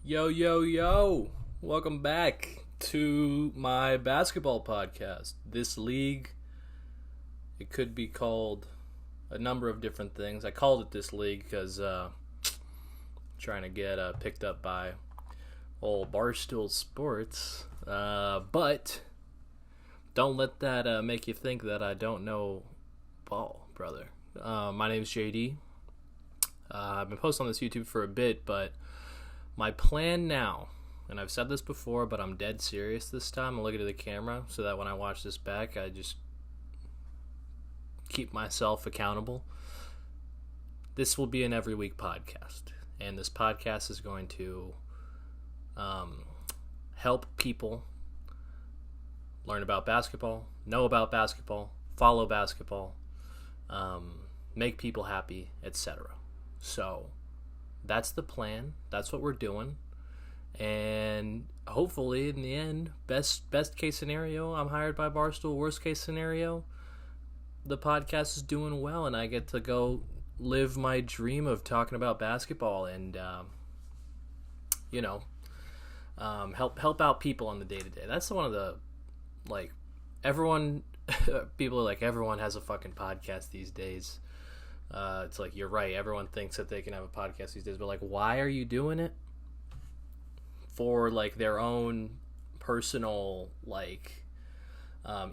Yo, yo, yo. Welcome back to my basketball podcast. This league, it could be called a number of different things. I called it this league because trying to get picked up by old Barstool Sports. But don't let that make you think that I don't know ball, brother. My name's JD. I've been posting on this YouTube for a bit, but my plan now, and I've said this before, but I'm dead serious this time. I'm looking at the camera so that when I watch this back, I just keep myself accountable. This will be an every week podcast, and this podcast is going to help people learn about basketball, know about basketball, follow basketball, make people happy, etc. So that's the plan. That's what we're doing. And hopefully in the end, best case scenario, I'm hired by Barstool. Worst case scenario, the podcast is doing well and I get to go live my dream of talking about basketball and help out people on the day-to-day. That's one of the, everyone people are like, everyone has a fucking podcast these days. It's like, you're right, everyone thinks that they can have a podcast these days, but why are you doing it? For their own personal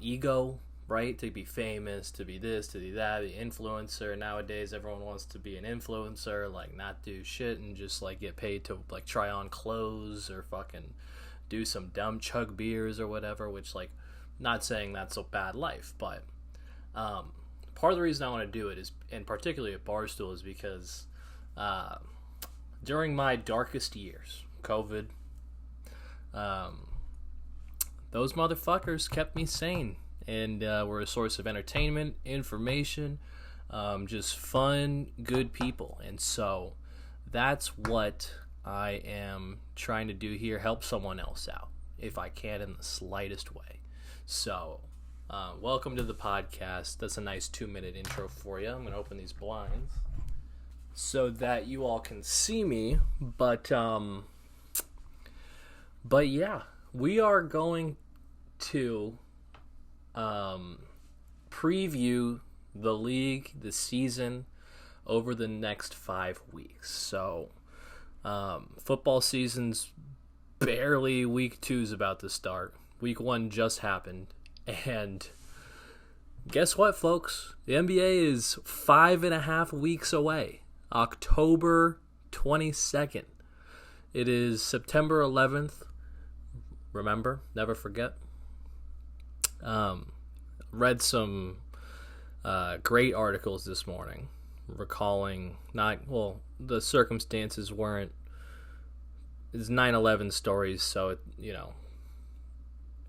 ego, right? To be famous, to be this, to be that, the influencer. Nowadays everyone wants to be an influencer, not do shit and just get paid to try on clothes or fucking do some dumb chug beers or whatever, which not saying that's a bad life, but part of the reason I want to do it is, and particularly at Barstool, is because during my darkest years, COVID, those motherfuckers kept me sane and were a source of entertainment, information, just fun, good people. And so that's what I am trying to do here, help someone else out if I can in the slightest way. So welcome to the podcast. That's a nice 2-minute intro for you. I'm going to open these blinds so that you all can see me. But yeah, we are going to preview the league, the season, over the next 5 weeks. So football season's barely, week 2 is about to start. Week 1 just happened. And guess what, folks? The NBA is 5.5 weeks away. October 22nd. It is September 11th. Remember, never forget. Read some great articles this morning, recalling the circumstances weren't. It's 9/11 stories, so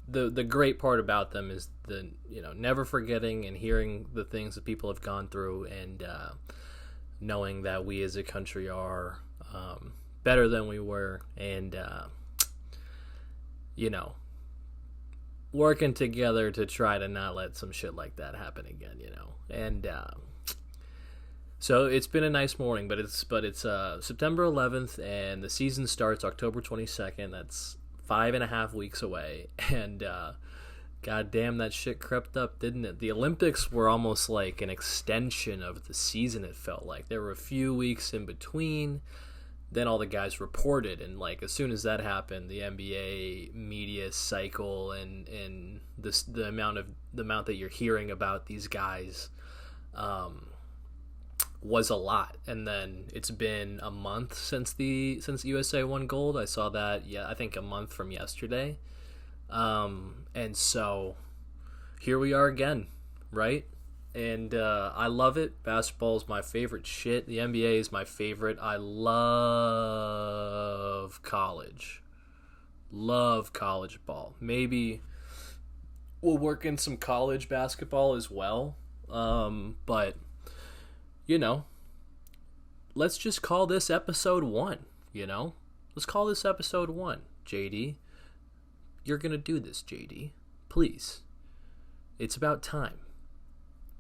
The great part about them is never forgetting and hearing the things that people have gone through and knowing that we as a country are better than we were and working together to try to not let some shit like that happen again, and so it's been a nice morning, but it's September 11th and the season starts October 22nd. That's 5.5 weeks away, and goddamn, that shit crept up, didn't it? The Olympics were almost like an extension of the season. It felt like there were a few weeks in between. Then all the guys reported, and as soon as that happened, the NBA media cycle and the amount that you're hearing about these guys was a lot. And then it's been a month since USA won gold. I saw that, I think a month from yesterday. And so here we are again, right? And I love it. Basketball is my favorite shit. The NBA is my favorite. I love college. Love college ball. Maybe we'll work in some college basketball as well. But let's just call this episode 1, Let's call this episode 1, JD. You're going to do this, JD. Please. It's about time.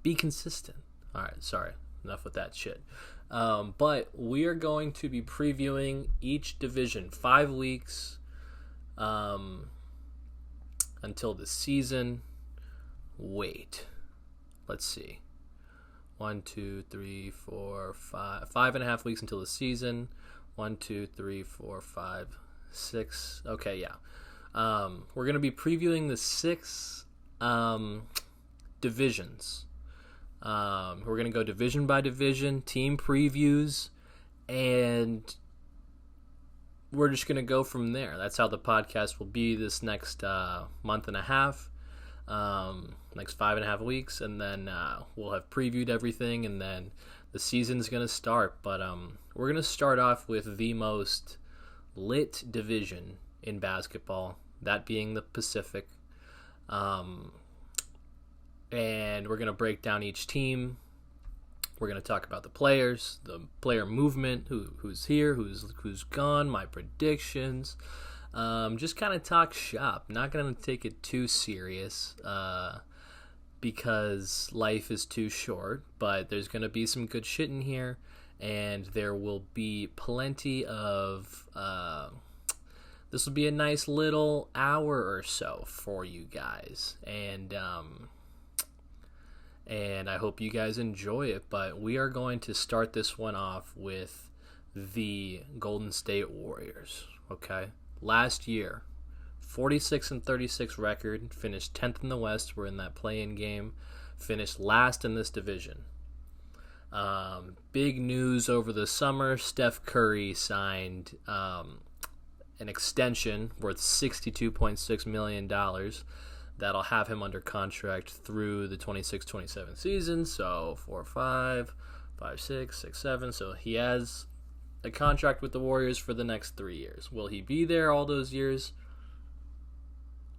Be consistent. All right, sorry. Enough with that shit. But we are going to be previewing each division 5 weeks until the season. Wait, let's see. 1, 2, 3, 4, 5. 5.5 weeks until the season. 1, 2, 3, 4, 5, 6. Okay, yeah. We're going to be previewing the 6 divisions. We're going to go division by division, team previews, and we're just going to go from there. That's how the podcast will be this next month and a half, next 5.5 weeks, and then we'll have previewed everything, and then the season's going to start. But we're going to start off with the most lit division in basketball, that being the Pacific. And we're going to break down each team. We're going to talk about the players, the player movement, who's here, who's gone, my predictions. Just kind of talk shop. Not going to take it too serious because life is too short, but there's going to be some good shit in here, and there will be plenty of... this will be a nice little hour or so for you guys, and I hope you guys enjoy it. But we are going to start this one off with the Golden State Warriors, okay? Last year, 46-36 record, finished 10th in the West. We're in that play-in game, finished last in this division. Big news over the summer, Steph Curry signed an extension worth $62.6 million. That'll have him under contract through the 26-27 season. So 4, 5, 5, 6, 6, 7. So he has a contract with the Warriors for the next 3 years. Will he be there all those years?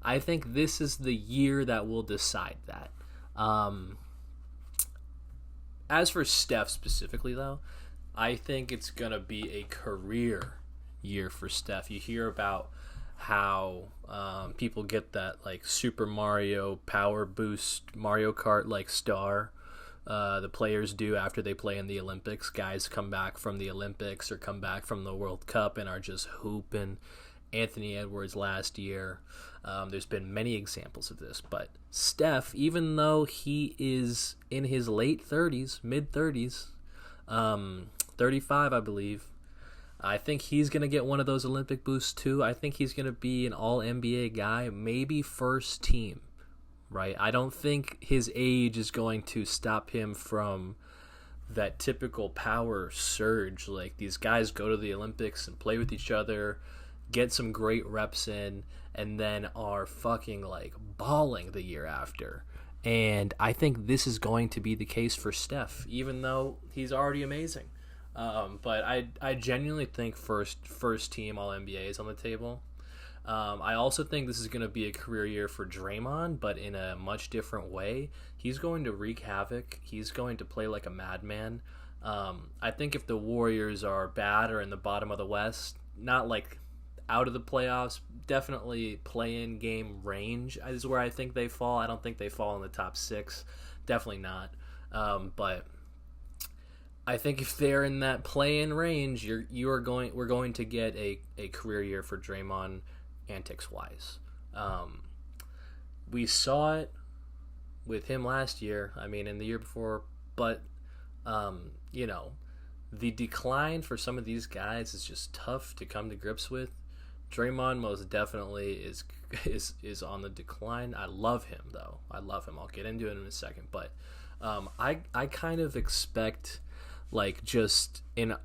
I think this is the year that will decide that. As for Steph specifically, though, I think it's going to be a career year for Steph. You hear about how people get that like Super Mario Power Boost Mario Kart like star the players do after they play in the Olympics. Guys come back from the Olympics or come back from the World Cup and are just hooping. Anthony Edwards last year. There's been many examples of this, but Steph, even though he is in his late 30s, mid 30s, 35 I believe, I think he's going to get one of those Olympic boosts too. I think he's going to be an all-NBA guy, maybe first team, right? I don't think his age is going to stop him from that typical power surge. Like, these guys go to the Olympics and play with each other, get some great reps in, and then are fucking, like, balling the year after. And I think this is going to be the case for Steph, even though he's already amazing. But I genuinely think first team All-NBA is on the table. I also think this is going to be a career year for Draymond, but in a much different way. He's going to wreak havoc. He's going to play like a madman. I think if the Warriors are bad or in the bottom of the West, not like out of the playoffs, definitely play-in game range is where I think they fall. I don't think they fall in the top 6. Definitely not. But I think if they're in that play-in range, we're going to get a career year for Draymond antics-wise. We saw it with him last year, and the year before, but, the decline for some of these guys is just tough to come to grips with. Draymond most definitely is on the decline. I love him, though. I love him. I'll get into it in a second, but I kind of expect like just an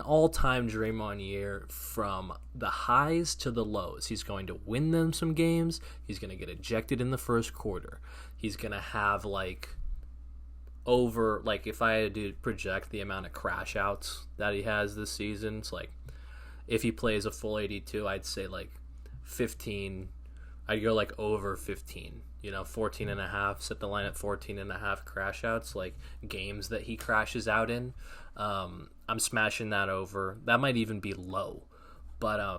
all-time Draymond year from the highs to the lows. He's going to win them some games. He's going to get ejected in the first quarter. He's going to have if I had to project the amount of crash outs that he has this season, it's like if he plays a full 82, I'd say 15. I'd go over 15. 14 and a half, set the line at 14 and a half crash outs, games that he crashes out in. I'm smashing that over. That might even be low. But, I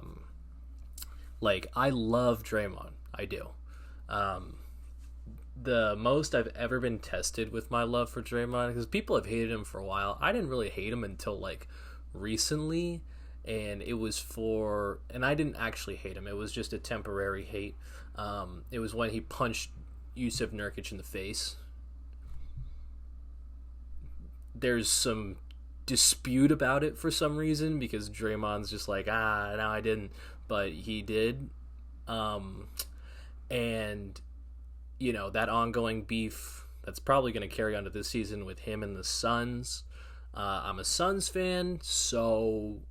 love Draymond. I do. the most I've ever been tested with my love for Draymond, because people have hated him for a while. I didn't really hate him until like recently, and I didn't actually hate him. It was just a temporary hate. It was when he punched Yusuf Nurkic in the face. There's some dispute about it for some reason, because Draymond's just like, no, I didn't, but he did. And that ongoing beef that's probably going to carry on to this season with him and the Suns. I'm a Suns fan, so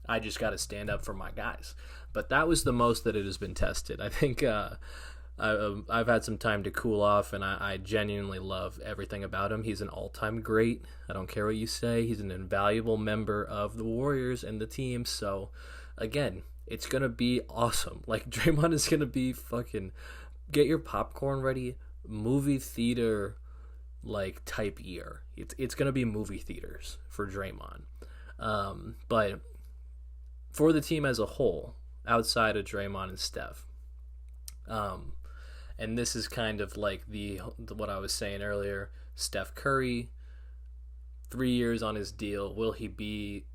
I just got to stand up for my guys. But that was the most that it has been tested. I think I've had some time to cool off, and I genuinely love everything about him. He's an all-time great. I don't care what you say. He's an invaluable member of the Warriors and the team. So, again, it's going to be awesome. Like, Draymond is going to be fucking... Get your popcorn ready. Movie theater, like, type year. It's going to be movie theaters for Draymond. But for the team as a whole, outside of Draymond and Steph, and this is kind of like what I was saying earlier, Steph Curry, 3 years on his deal. Will he be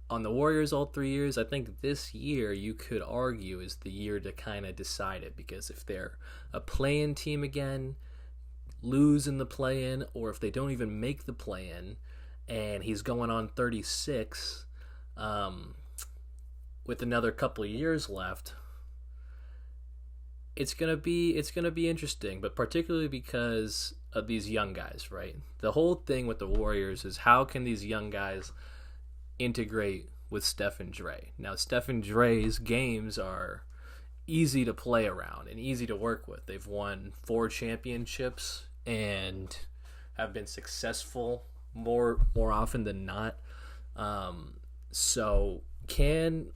on the Warriors all 3 years? I think this year you could argue is the year to kind of decide it, because if they're a play-in team again, lose in the play-in, or if they don't even make the play-in, and he's going on 36, with another couple of years left, it's gonna be interesting, but particularly because of these young guys, right? The whole thing with the Warriors is, how can these young guys integrate with Steph and Dray? Now, Steph and Dray's games are easy to play around and easy to work with. They've won 4 championships and have been successful more often than not. So can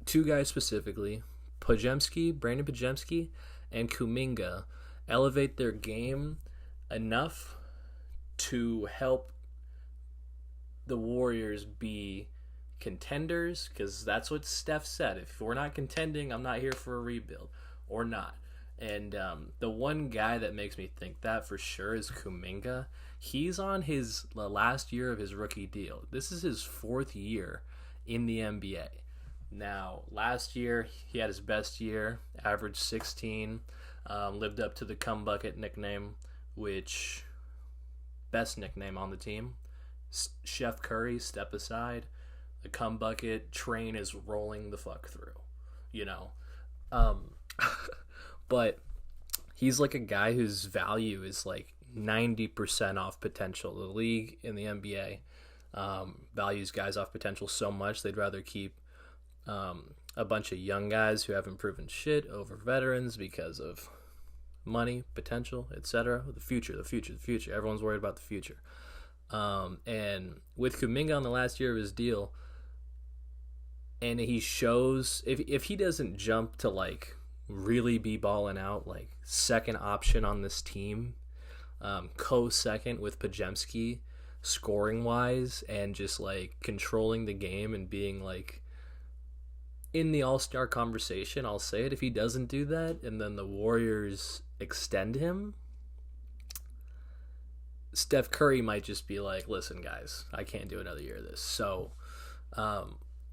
two guys specifically, Brandon Podziemski and Kuminga, elevate their game enough to help the Warriors be contenders? Because that's what Steph said. If we're not contending, I'm not here for a rebuild, or not. And the one guy that makes me think that for sure is Kuminga. He's on the last year of his rookie deal. This is his 4th year in the NBA. Now, last year, he had his best year, averaged 16, lived up to the Cum Bucket nickname, which, best nickname on the team. Chef Curry, step aside. The Cum Bucket train is rolling the fuck through, But he's like a guy whose value is like 90% off potential. The league in the NBA values guys off potential so much they'd rather keep a bunch of young guys who haven't proven shit over veterans because of money, potential, etc. The future. Everyone's worried about the future. And with Kuminga on the last year of his deal, and he shows, if he doesn't jump to like really be balling out, like second option on this team, co-second with Podziemski, scoring wise, and just like controlling the game and being like in the all-star conversation, I'll say it. If he doesn't do that, and then the Warriors extend him, Steph Curry might just be like, listen, guys, I can't do another year of this. So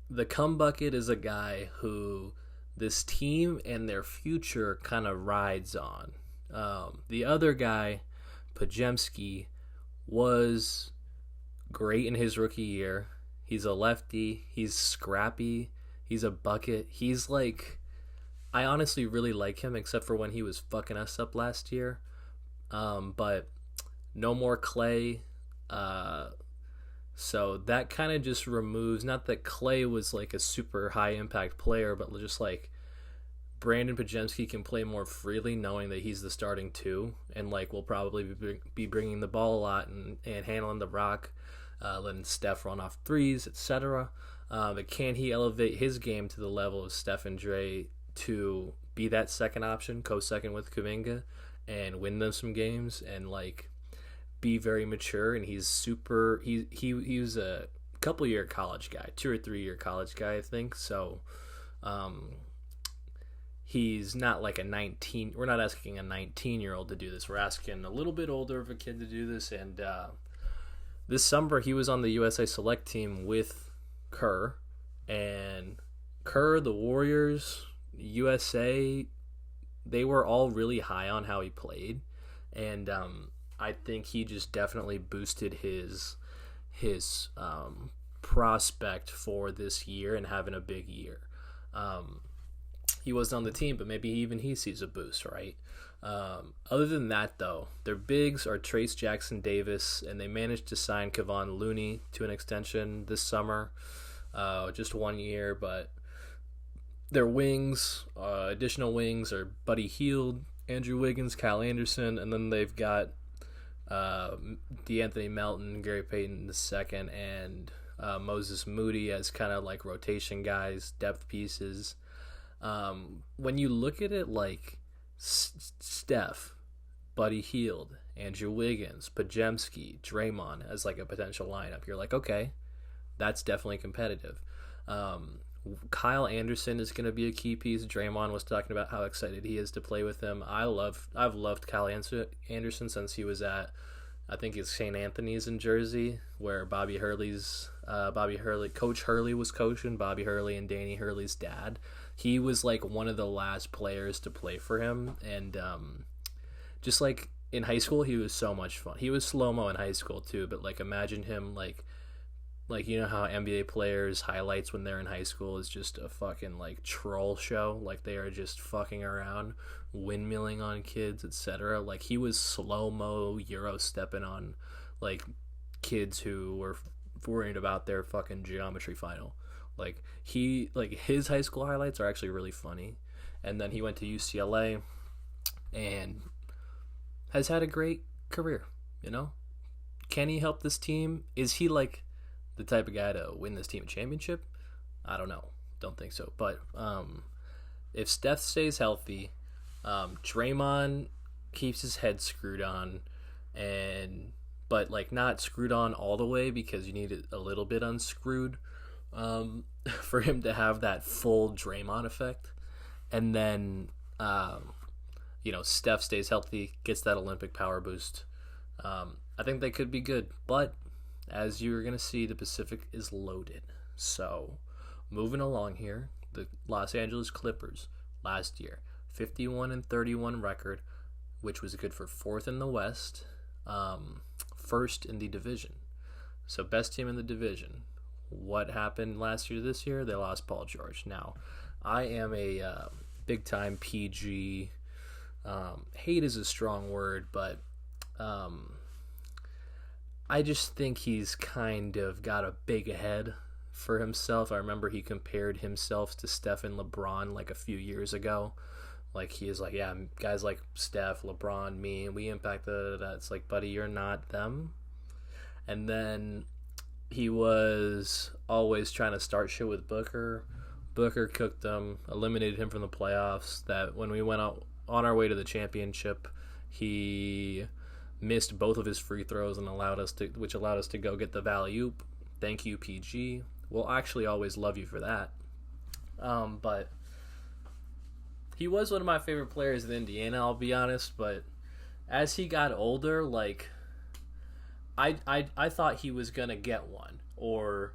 the Cum Bucket is a guy who this team and their future kind of rides on. The other guy, Podziemski, was great in his rookie year. He's a lefty. He's scrappy. He's a bucket. He's like, I honestly really like him, except for when he was fucking us up last year. But no more Clay. So that kind of just removes, not that Clay was like a super high impact player, but just like Brandon Podziemski can play more freely knowing that he's the starting 2, and like will probably be bringing the ball a lot and handling the rock, letting Steph run off threes, etc. But can he elevate his game to the level of Steph and Dray to be that second option, co-second with Kuminga, and win them some games, and like be very mature? And he's super. He was a couple year college guy, 2 or 3 year college guy, I think. So, he's not like a 19. We're not asking a 19-year-old to do this. We're asking a little bit older of a kid to do this. And this summer, he was on the USA Select team with Kerr. And Kerr, the Warriors, USA, they were all really high on how he played. And I think he just definitely boosted his prospect for this year and having a big year. He wasn't on the team, but maybe even he sees a boost, right? Other than that, though, their bigs are Trace Jackson-Davis, and they managed to sign Kevon Looney to an extension this summer, just 1 year. But their wings, additional wings, are Buddy Hield, Andrew Wiggins, Kyle Anderson, and then they've got DeAnthony Melton, Gary Payton II, and Moses Moody as kind of like rotation guys, depth pieces. When you look at it like Steph, Buddy Hield, Andrew Wiggins, Pajemski, Draymond as like a potential lineup, you're like, okay, that's definitely competitive. Kyle Anderson is going to be a key piece. Draymond was talking about how excited he is to play with him. I've loved Kyle Anderson since he was at, I think it's St. Anthony's in Jersey, where Coach Hurley was coaching, Bobby Hurley and Danny Hurley's dad. He was like one of the last players to play for him, and just like in high school, he was so much fun. He was slow-mo in high school too, but like imagine him like you know how NBA players highlights when they're in high school is just a fucking like troll show, like they are just fucking around, windmilling on kids, etc. Like he was slow-mo Euro stepping on like kids who were worried about their fucking geometry final. Like his high school highlights are actually really funny. And then he went to UCLA and has had a great career, you know? Can he help this team? Is he like the type of guy to win this team a championship? I don't know. Don't think so. But if Steph stays healthy, Draymond keeps his head screwed on, but like not screwed on all the way because you need it a little bit unscrewed for him to have that full Draymond effect. And then Steph stays healthy, gets that Olympic power boost. I think they could be good, but as you're going to see, the Pacific is loaded. So, moving along here, the Los Angeles Clippers last year, 51-31 record, which was good for fourth in the West, first in the division. So, best team in the division. What happened last year, this year? They lost Paul George. Now, I am a big-time PG. Hate is a strong word, but I just think he's kind of got a big head for himself. I remember he compared himself to Steph and LeBron like a few years ago. Like he is like, yeah, guys like Steph, LeBron, me, and we impact that. It's like, buddy, you're not them. And then he was always trying to start shit with Booker. Booker cooked him, eliminated him from the playoffs. That when we went out on our way to the championship, he missed both of his free throws and allowed us to go get the alley-oop. Thank you, PG. We'll actually always love you for that. But he was one of my favorite players in Indiana, I'll be honest. But as he got older, like I thought he was gonna get one or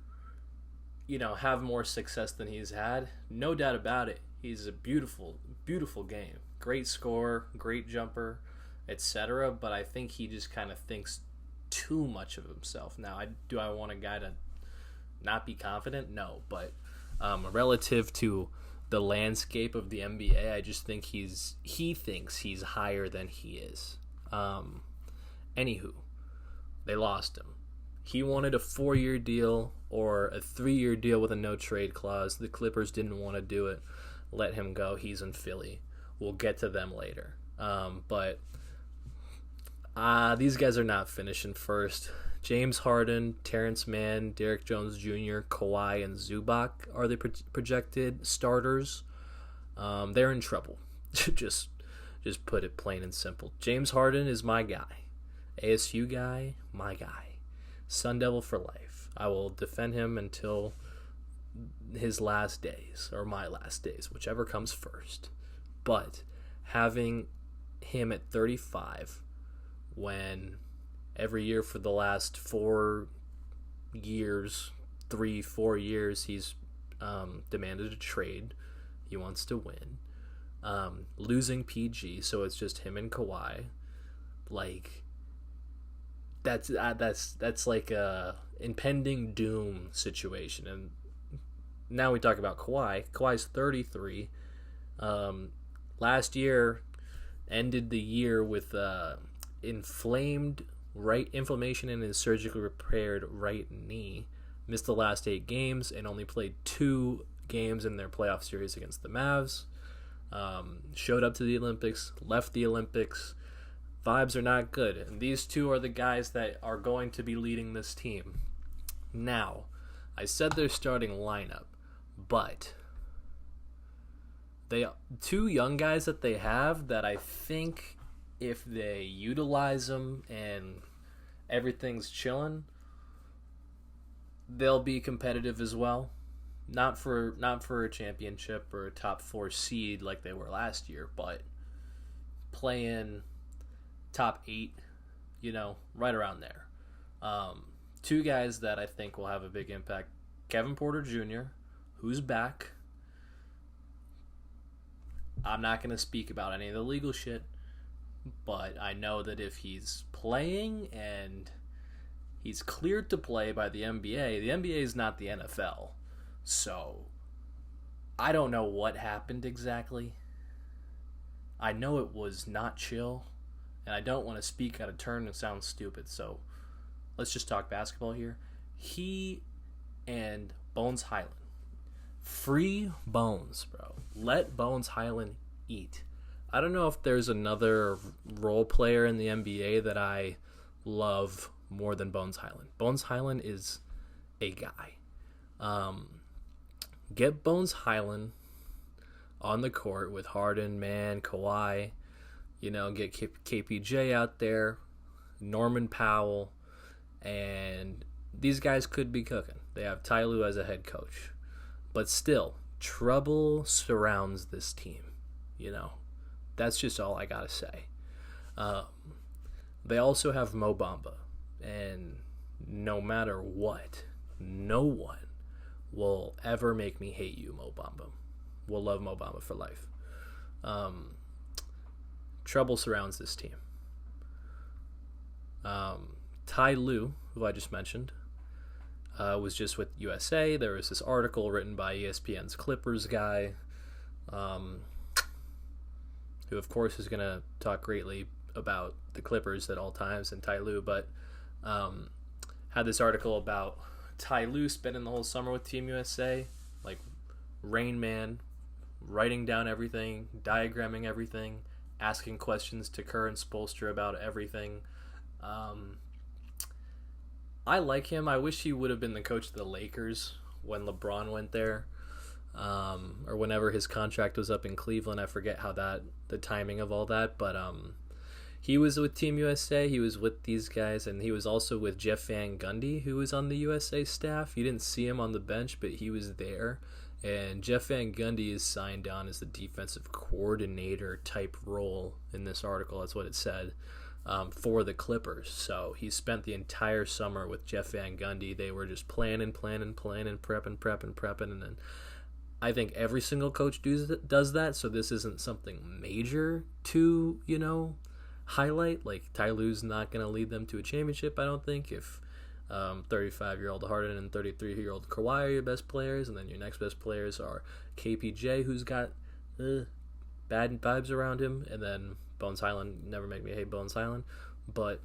have more success than he's had. No doubt about it. He's a beautiful, beautiful game. Great scorer, great jumper, etc. But I think he just kind of thinks too much of himself. Now, do I want a guy to not be confident? No, but relative to the landscape of the NBA, I just think he thinks he's higher than he is. Anywho, they lost him. He wanted a 4-year deal or a 3-year deal with a no-trade clause. The Clippers didn't want to do it. Let him go. He's in Philly. We'll get to them later. But these guys are not finishing first. James Harden, Terrence Mann, Derrick Jones Jr., Kawhi, and Zubac are the projected starters. They're in trouble. just put it plain and simple. James Harden is my guy. ASU guy, my guy. Sun Devil for life. I will defend him until his last days, or my last days, whichever comes first. But having him at 35 when every year for the last 4 years, 4 years, he's demanded a trade. He wants to win. Losing PG, so it's just him and Kawhi. Like, that's like a impending doom situation. And now we talk about Kawhi. Kawhi's 33. Last year ended the year with inflammation in his surgically repaired right knee. Missed the last 8 games and only played 2 games in their playoff series against the Mavs. Showed up to the Olympics, left the Olympics. Vibes are not good. And these two are the guys that are going to be leading this team. Now, I said their starting lineup, but they 2 young guys that they have that I think if they utilize them and everything's chilling, they'll be competitive as well. Not for a championship or a top 4 seed like they were last year, but playing top 8, right around there. 2 guys that I think will have a big impact. Kevin Porter Jr., who's back. I'm not going to speak about any of the legal shit, but I know that if he's playing and he's cleared to play by the NBA is not the NFL. So, I don't know what happened exactly. I know it was not chill, and I don't want to speak out of turn and sound stupid, so let's just talk basketball here. He and Bones Highland. Free Bones, bro. Let Bones Highland eat. I don't know if there's another role player in the NBA that I love more than Bones Highland. Bones Highland is a guy. Get Bones Highland on the court with Harden, Man, Kawhi. Get KPJ out there, Norman Powell, and these guys could be cooking. They have Ty Lue as a head coach. But still, trouble surrounds this team. That's just all I got to say. They also have Mo Bamba. And no matter what, no one will ever make me hate you, Mo Bamba. We'll love Mo Bamba for life. Trouble surrounds this team. Ty Lue, who I just mentioned, was just with USA. There was this article written by ESPN's Clippers guy, who of course is going to talk greatly about the Clippers at all times and Ty Lue, but had this article about Ty Lue spending the whole summer with Team USA, like Rain Man, writing down everything, diagramming everything, asking questions to Kerr and Spoelstra about everything. I like him. I wish he would have been the coach of the Lakers when LeBron went there, or whenever his contract was up in Cleveland. I forget how the timing of all that, but he was with Team USA. He was with these guys, and he was also with Jeff Van Gundy, who was on the USA staff. You didn't see him on the bench, but he was there. And Jeff Van Gundy is signed on as the defensive coordinator type role in this article. That's what it said, for the Clippers. So he spent the entire summer with Jeff Van Gundy. They were just planning, prepping. And then I think every single coach does that. So this isn't something major to, highlight. Like, Ty Lue's not going to lead them to a championship, I don't think, if 35-year-old Harden and 33-year-old Kawhi are your best players, and then your next best players are KPJ, who's got bad vibes around him, and then Bones Highland. Never make me hate Bones Highland, but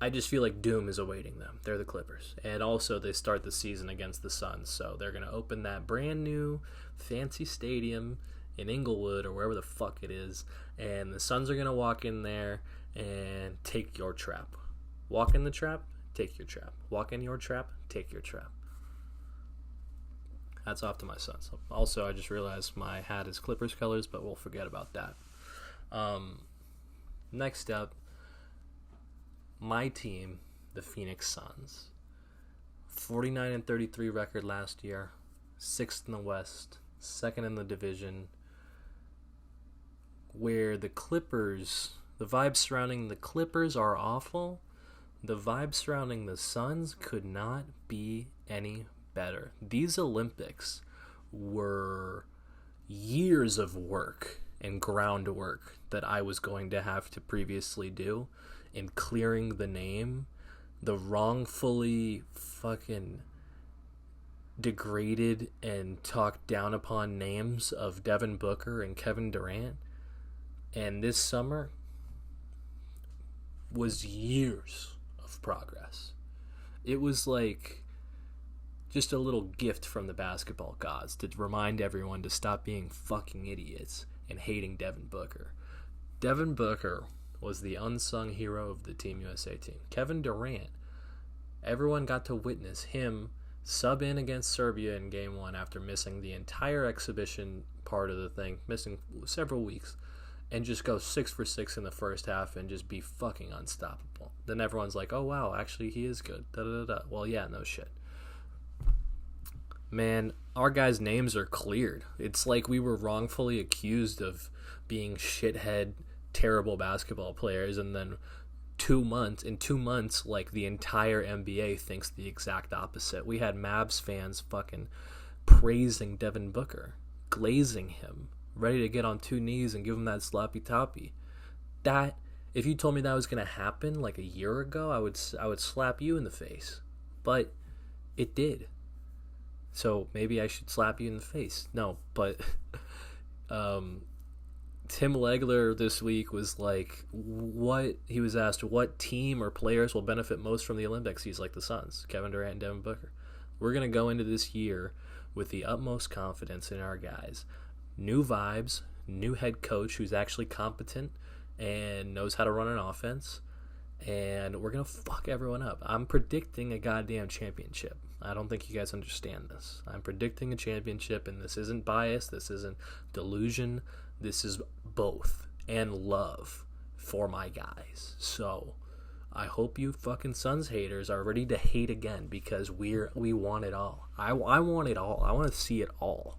I just feel like doom is awaiting them. They're the Clippers, and also they start the season against the Suns, so they're going to open that brand new fancy stadium in Inglewood or wherever the fuck it is, and the Suns are going to walk in there and take your trap. Walk in the trap, take your trap. Walk in your trap, take your trap. Hats off to my Suns. Also, I just realized my hat is Clippers colors, but we'll forget about that. Next up, my team, the Phoenix Suns. 49-33 record last year, 6th in the West, 2nd in the division. where the vibes surrounding the Clippers are awful, the vibes surrounding the Suns could not be any better. These Olympics were years of work and groundwork that I was going to have to previously do in clearing the name, the wrongfully fucking degraded and talked down upon names of Devin Booker and Kevin Durant. And this summer was years of progress. It was like just a little gift from the basketball gods to remind everyone to stop being fucking idiots and hating Devin Booker. Devin Booker was the unsung hero of the Team USA team. Kevin Durant, everyone got to witness him sub in against Serbia in Game 1 after missing the entire exhibition part of the thing, missing several weeks, and just go 6 for 6 in the first half and just be fucking unstoppable. Then everyone's like, oh wow, actually he is good. Da-da-da-da. Well, yeah, no shit. Man, our guys' names are cleared. It's like we were wrongfully accused of being shithead, terrible basketball players, and then 2 months, like the entire NBA thinks the exact opposite. We had Mavs fans fucking praising Devin Booker, glazing him, ready to get on 2 knees and give him that sloppy toppy. That, if you told me that was gonna happen like a year ago, I would slap you in the face. But it did. So maybe I should slap you in the face. No, but Tim Legler this week was like, he was asked what team or players will benefit most from the Olympics. He's like, the Suns, Kevin Durant and Devin Booker. We're going to go into this year with the utmost confidence in our guys. New vibes, new head coach who's actually competent and knows how to run an offense. And we're going to fuck everyone up. I'm predicting a goddamn championship. I don't think you guys understand this. I'm predicting a championship, and this isn't bias. This isn't delusion. This is both, and love for my guys. So I hope you fucking Suns haters are ready to hate again, because we want it all. I want it all. I want to see it all.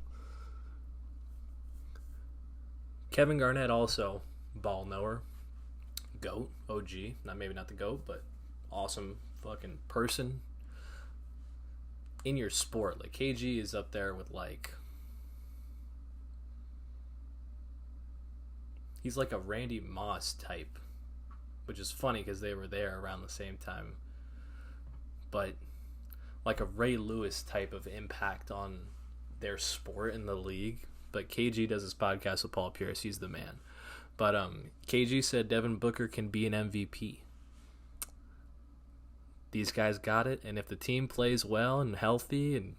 Kevin Garnett also, ball knower, GOAT, OG, maybe not the GOAT, but awesome fucking person in your sport. Like, KG is up there with, like, he's like a Randy Moss type, which is funny because they were there around the same time. But like a Ray Lewis type of impact on their sport in the league. But KG does his podcast with Paul Pierce. He's the man. But KG said Devin Booker can be an MVP. These guys got it, and if the team plays well and healthy and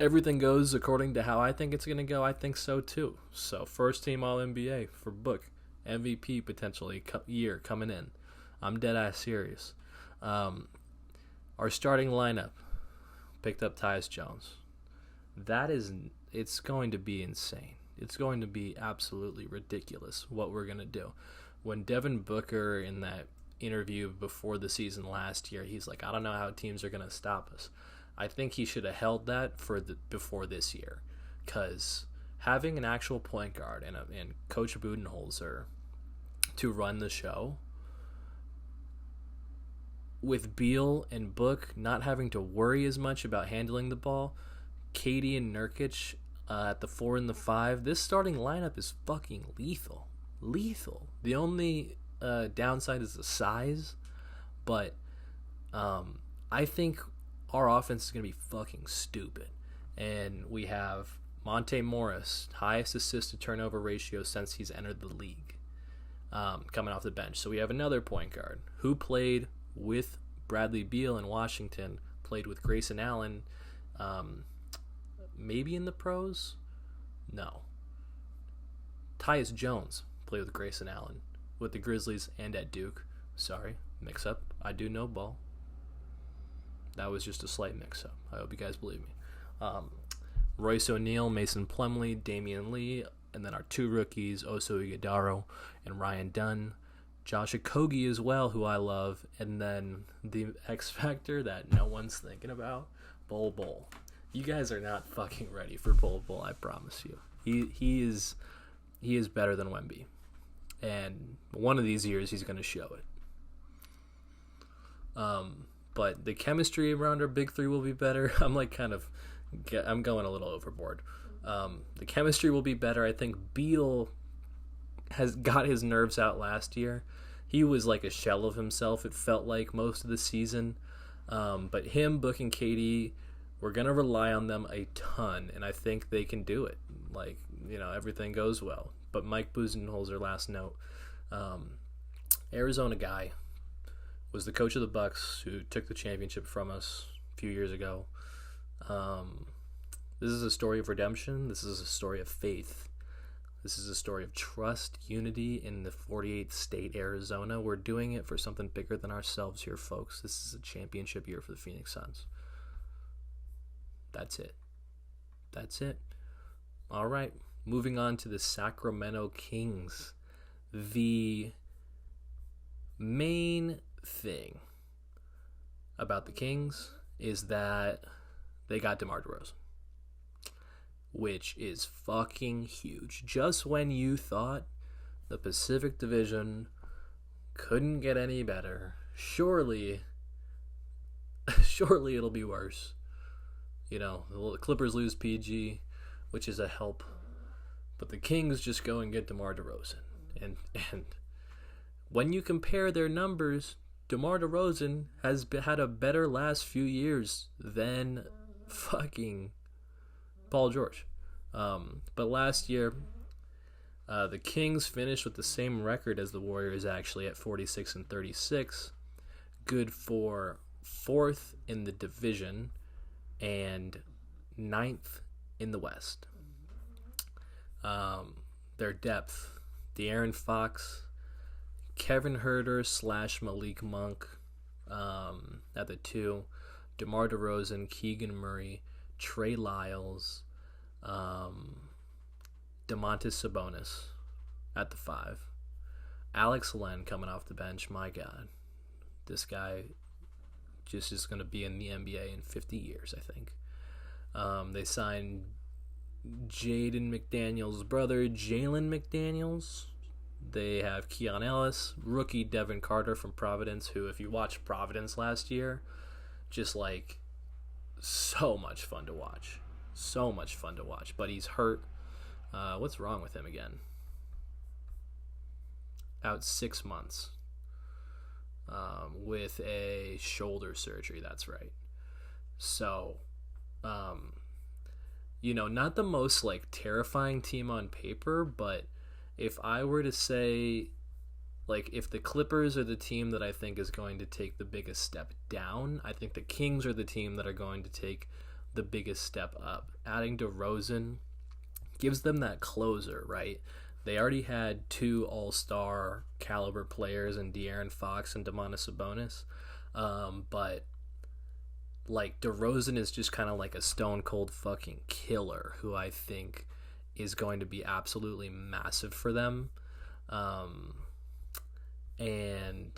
everything goes according to how I think it's going to go, I think so too. So first team All-NBA for Book. MVP potentially year coming in. I'm dead ass serious. Our starting lineup picked up Tyus Jones. It's going to be insane. It's going to be absolutely ridiculous what we're going to do. When Devin Booker, in that interview before the season last year, he's like, I don't know how teams are going to stop us. I think he should have held that before this year, because having an actual point guard and Coach Budenholzer to run the show, with Beal and Book not having to worry as much about handling the ball, Katie and Nurkic at the 4 and the 5, this starting lineup is fucking lethal. Lethal. The only downside is the size, but I think our offense is going to be fucking stupid. And we have Monte Morris, highest assist to turnover ratio since he's entered the league, coming off the bench. So we have another point guard who played with Bradley Beal in Washington, played with Grayson Allen, maybe in the pros? No. Tyus Jones played with Grayson Allen with the Grizzlies and at Duke. Sorry, mix up. I do know ball. That was just a slight mix-up. I hope you guys believe me. Royce O'Neal, Mason Plumlee, Damian Lee, and then our 2 rookies, Oso Ighodaro and Ryan Dunn. Josh Okogie as well, who I love. And then the X Factor that no one's thinking about, Bol Bol. You guys are not fucking ready for Bol Bol, I promise you. He is he is better than Wemby. And one of these years, he's going to show it. But the chemistry around our big three will be better. I'm going a little overboard. The chemistry will be better. I think Beal has got his nerves out last year. He was like a shell of himself, it felt like, most of the season. But him, Book, and KD, we're going to rely on them a ton, and I think they can do it. Like, everything goes well. But Mike Budenholzer, last note, Arizona guy, was the coach of the Bucks who took the championship from us a few years ago. This is a story of redemption. This is a story of faith. This is a story of trust, unity in the 48th state, Arizona. We're doing it for something bigger than ourselves here, folks. This is a championship year for the Phoenix Suns. That's it. All right, moving on to the Sacramento Kings. The main thing about the Kings is that they got DeMar DeRozan, which is fucking huge. Just when you thought the Pacific Division couldn't get any better, surely it'll be worse. The Clippers lose PG, which is a help, but the Kings just go and get DeMar DeRozan. And when you compare their numbers, DeMar DeRozan has had a better last few years than fucking Paul George. But last year, the Kings finished with the same record as the Warriors, actually, at 46-36. Good for 4th in the division and 9th in the West. Their depth: De'Aaron Fox, Kevin Huerter / Malik Monk at the 2, DeMar DeRozan, Keegan Murray, Trey Lyles, Domantas Sabonis at the 5. Alex Len coming off the bench. My God, this guy just is going to be in the NBA in 50 years, I think. They signed Jaden McDaniels' brother, Jalen McDaniels. They have Keon Ellis, rookie Devin Carter from Providence, who, if you watched Providence last year, just like so much fun to watch. But he's hurt. What's wrong with him again? Out 6 months with a shoulder surgery. That's right. So, not the most like terrifying team on paper, but if I were to say, like, if the Clippers are the team that I think is going to take the biggest step down, I think the Kings are the team that are going to take the biggest step up. Adding DeRozan gives them that closer, right? They already had 2 all-star caliber players in De'Aaron Fox and Domantas Sabonis, but like DeRozan is just kind of like a stone-cold fucking killer who I think is going to be absolutely massive for them. And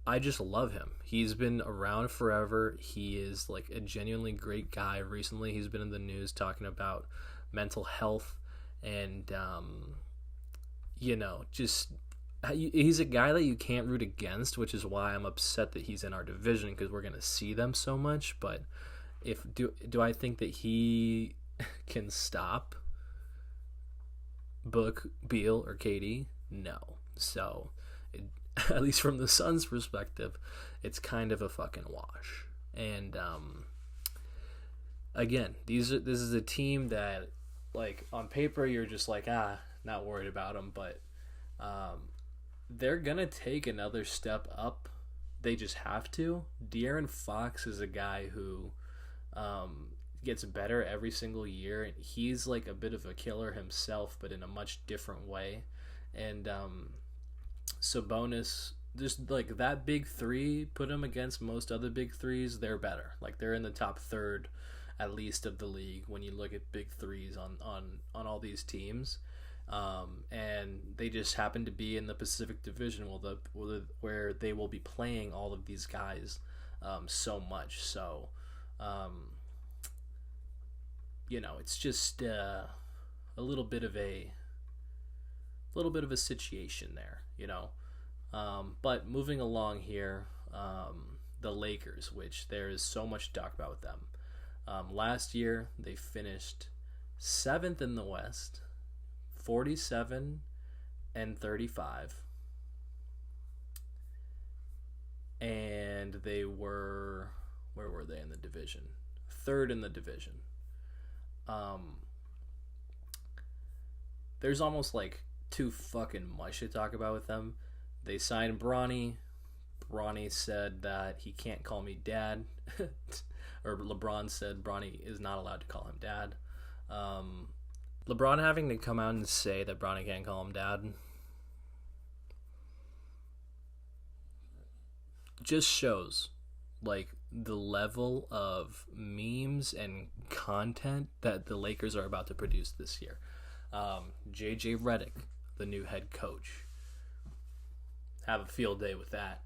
I just love him. He's been around forever. He is like a genuinely great guy. Recently, he's been in the news talking about mental health and, he's a guy that you can't root against, which is why I'm upset that he's in our division, because we're going to see them so much. But do I think that he can stop Book, Beal, or KD? No. So, at least from the Suns' perspective, it's kind of a fucking wash. And again, this is a team that, like, on paper you're just like, not worried about them, but they're gonna take another step up. They just have to. De'Aaron Fox is a guy who gets better every single year, and he's like a bit of a killer himself, but in a much different way. And Sabonis, just like that big three, put him against most other big threes, they're better. Like, they're in the top third at least of the league when you look at big threes on all these teams. And they just happen to be in the Pacific Division where they will be playing all of these guys so much. So, it's just a little bit of a little bit of a situation there, you know. But moving along here, the Lakers, which there is so much to talk about with them. Last year, they finished 7th in the West, 47 and 35. And they were, where were they in the division? 3rd in the division. There's almost like too fucking much to talk about with them. They signed Bronny. Bronny said that he can't call me dad. Or LeBron said Bronny is not allowed to call him dad. LeBron having to come out and say that Bronny can't call him dad just shows like the level of memes and content that the Lakers are about to produce this year. JJ Redick, the new head coach, have a field day with that.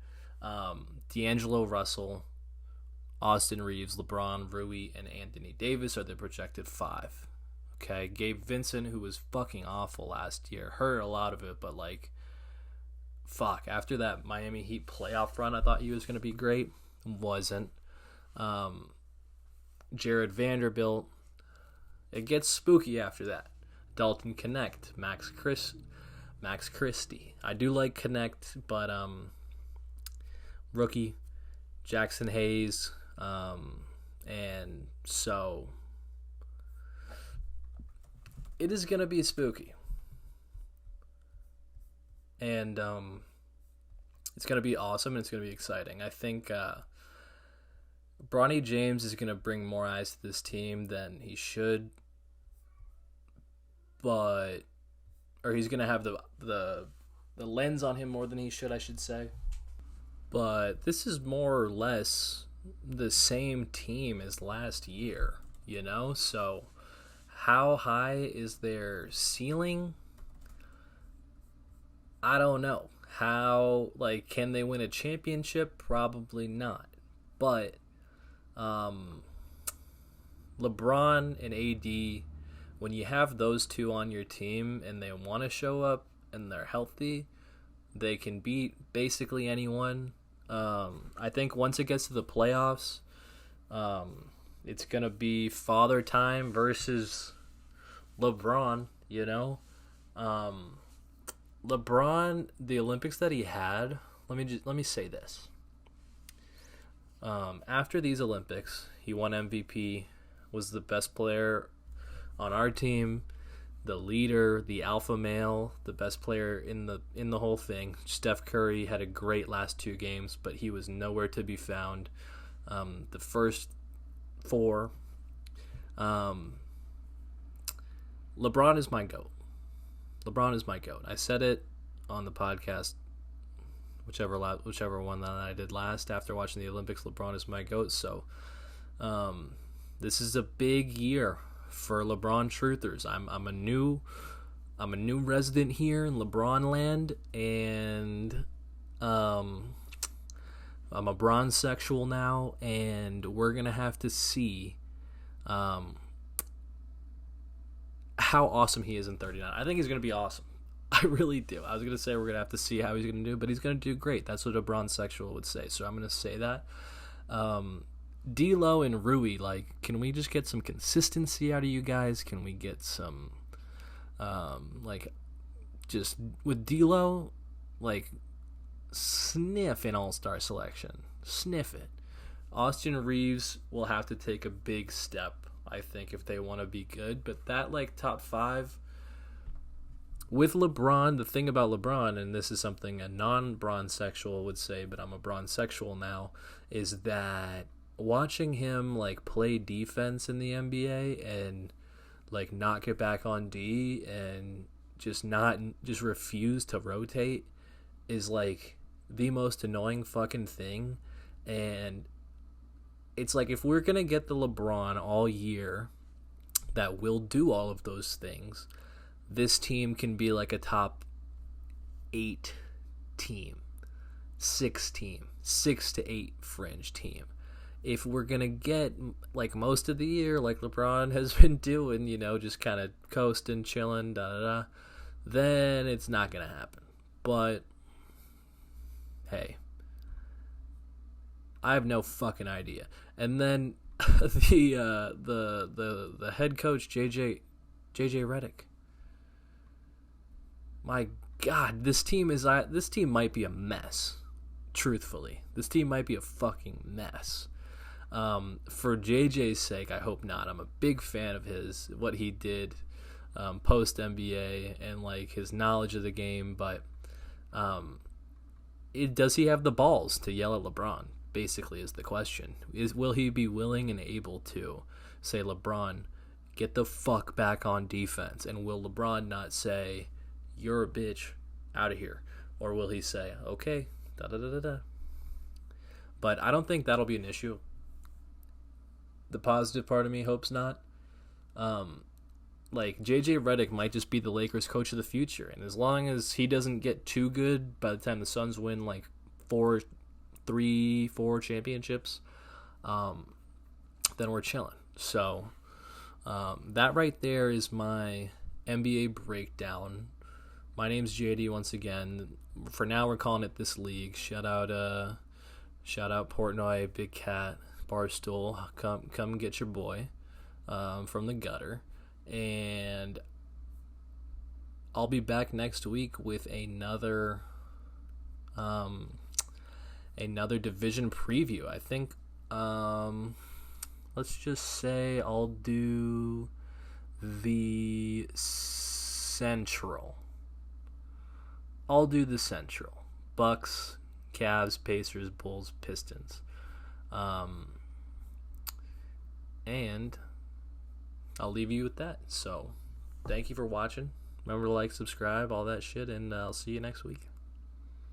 D'Angelo Russell, Austin Reeves, LeBron, Rui, and Anthony Davis are the projected 5. Okay, Gabe Vincent, who was fucking awful last year, heard a lot of it, but like, fuck, after that Miami Heat playoff run, I thought he was going to be great. Wasn't. Jared Vanderbilt. It gets spooky after that. Dalton Connect, Max Christie. I do like Connect, but rookie Jackson Hayes, and so it is gonna be spooky, and it's gonna be awesome and it's gonna be exciting. I think Bronny James is gonna bring more eyes to this team than he should. But he's gonna have the lens on him more than he should, I should say. But this is more or less the same team as last year, you know? So how high is their ceiling? I don't know. How, like, can they win a championship? Probably not. But LeBron and AD, when you have those two on your team and they want to show up and they're healthy, they can beat basically anyone. I think once it gets to the playoffs, it's going to be father time versus LeBron, you know? LeBron, the Olympics that he had, let me say this. After these Olympics, he won MVP, was the best player on our team, the leader, the alpha male, the best player in the whole thing. Steph Curry had a great last 2 games, but he was nowhere to be found. The first 4, LeBron is my GOAT. LeBron is my GOAT. I said it on the podcast, whichever one that I did last after watching the Olympics. LeBron is my GOAT. So this is a big year for LeBron truthers. I'm a new resident here in LeBron land, and I'm a bronzexual now, and we're gonna have to see how awesome he is in 39. I think he's gonna be awesome. I really do. I was gonna say we're gonna have to see how he's gonna do, but he's gonna do great. That's what a bronzexual would say. So I'm gonna say that. D'Lo and Rui, like, can we just get some consistency out of you guys? Can we get some, like, just with D'Lo, like, sniff an all-star selection. Sniff it. Austin Reeves will have to take a big step, I think, if they want to be good. But that, like, top 5, with LeBron, the thing about LeBron, and this is something a non-bronzexual would say, but I'm a bronzexual now, is that watching him, like, play defense in the NBA and, like, not get back on D and just refuse to rotate is, like, the most annoying fucking thing. And it's like, if we're gonna get the LeBron all year that will do all of those things, this team can be like a top 8 team, 6 team, 6 to 8 fringe team. If we're going to get, like, most of the year, like LeBron has been doing, you know, just kind of coasting, chilling, then it's not going to happen. But hey, I have no fucking idea. And then the head coach JJ Redick. My God, this team might be a mess. Truthfully, this team might be a fucking mess. For JJ's sake, I hope not. I'm a big fan of his, what he did post NBA and like his knowledge of the game. But does he have the balls to yell at LeBron? Basically, is the question. Will he be willing and able to say, LeBron, get the fuck back on defense? And will LeBron not say, you're a bitch, out of here? Or will he say, okay, da-da-da-da-da? But I don't think that'll be an issue. The positive part of me hopes not. Like, JJ Redick might just be the Lakers coach of the future. And as long as he doesn't get too good by the time the Suns win, like, 4 championships, then we're chilling. So, that right there is my NBA breakdown. My name's JD once again. For now, we're calling it This League. Shout out Portnoy, Big Cat, Barstool. Come get your boy from the gutter. And I'll be back next week with another division preview. I think let's just say I'll do the Central. Bucks, Cavs, Pacers, Bulls, Pistons. And I'll leave you with that. So, thank you for watching. Remember to like, subscribe, all that shit, and I'll see you next week.